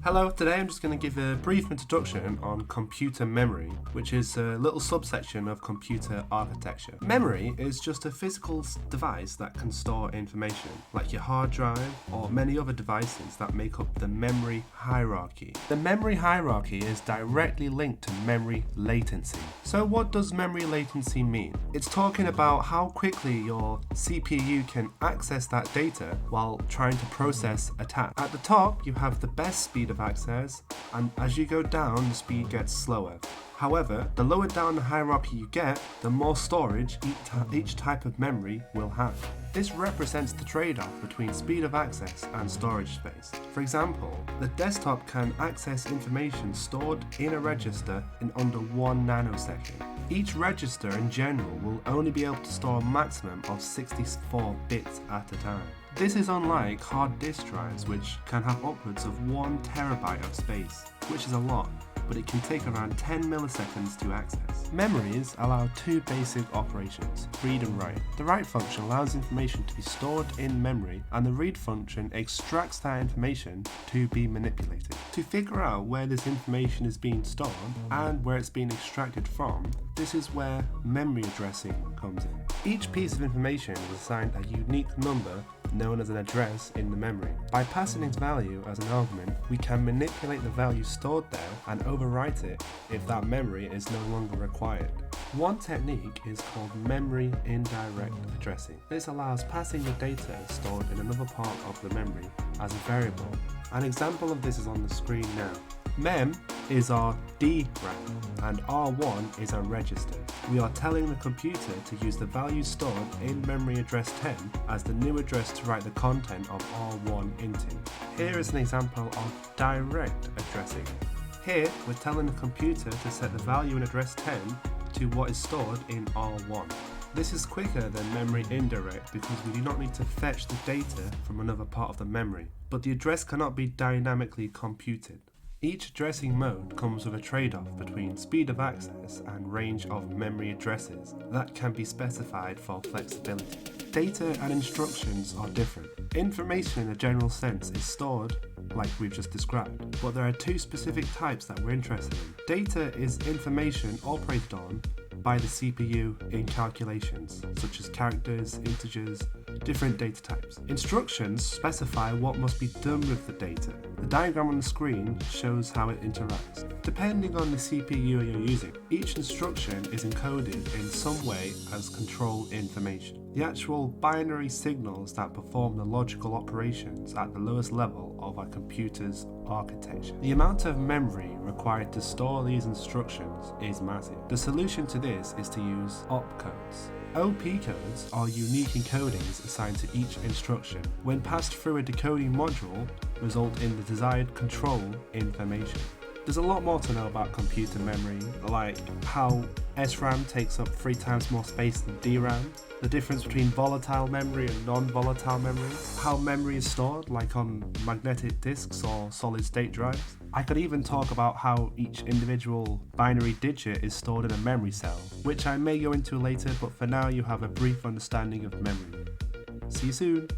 Hello, today I'm just going to give a brief introduction on computer memory, which is a little subsection of computer architecture. Memory is just a physical device that can store information, like your hard drive or many other devices that make up the memory hierarchy. The memory hierarchy is directly linked to memory latency. So what does memory latency mean? It's talking about how quickly your CPU can access that data while trying to process a task. At the top, you have the best speed of access, and as you go down, the speed gets slower. However, the lower down the hierarchy you get, the more storage each type of memory will have. This represents the trade-off between speed of access and storage space. For example, the desktop can access information stored in a register in under 1 nanosecond. Each register in general will only be able to store a maximum of 64 bits at a time. This is unlike hard disk drives, which can have upwards of 1 terabyte of space, which is a lot, but it can take around 10 milliseconds to access. Memories allow two basic operations, read and write. The write function allows information to be stored in memory, and the read function extracts that information to be manipulated. To figure out where this information is being stored and where it's being extracted from, this is where memory addressing comes in. Each piece of information is assigned a unique number known as an address in the memory. By passing its value as an argument, we can manipulate the value stored there and overwrite it if that memory is no longer required. One technique is called memory indirect addressing. This allows passing the data stored in another part of the memory as a variable. An example of this is on the screen now. Mem is our DRAM and R1 is our register. We are telling the computer to use the value stored in memory address 10 as the new address to write the content of R1 into. Here is an example of direct addressing. Here we're telling the computer to set the value in address 10 to what is stored in R1. This is quicker than memory indirect because we do not need to fetch the data from another part of the memory, but the address cannot be dynamically computed. Each addressing mode comes with a trade-off between speed of access and range of memory addresses that can be specified for flexibility. Data and instructions are different. Information in a general sense is stored like we've just described, but there are two specific types that we're interested in. Data is information operated on by the CPU in calculations, such as characters, integers, different data types. Instructions specify what must be done with the data. The diagram on the screen shows how it interacts. Depending on the CPU you're using, each instruction is encoded in some way as control information. The actual binary signals that perform the logical operations at the lowest level of our computer's architecture. The amount of memory required to store these instructions is massive. The solution to this is to use opcodes. OP codes are unique encodings assigned to each instruction. When passed through a decoding module, result in the desired control information. There's a lot more to know about computer memory, like how SRAM takes up 3 times more space than DRAM, the difference between volatile memory and non-volatile memory, how memory is stored, like on magnetic disks or solid-state drives. I could even talk about how each individual binary digit is stored in a memory cell, which I may go into later, but for now you have a brief understanding of memory. See you soon!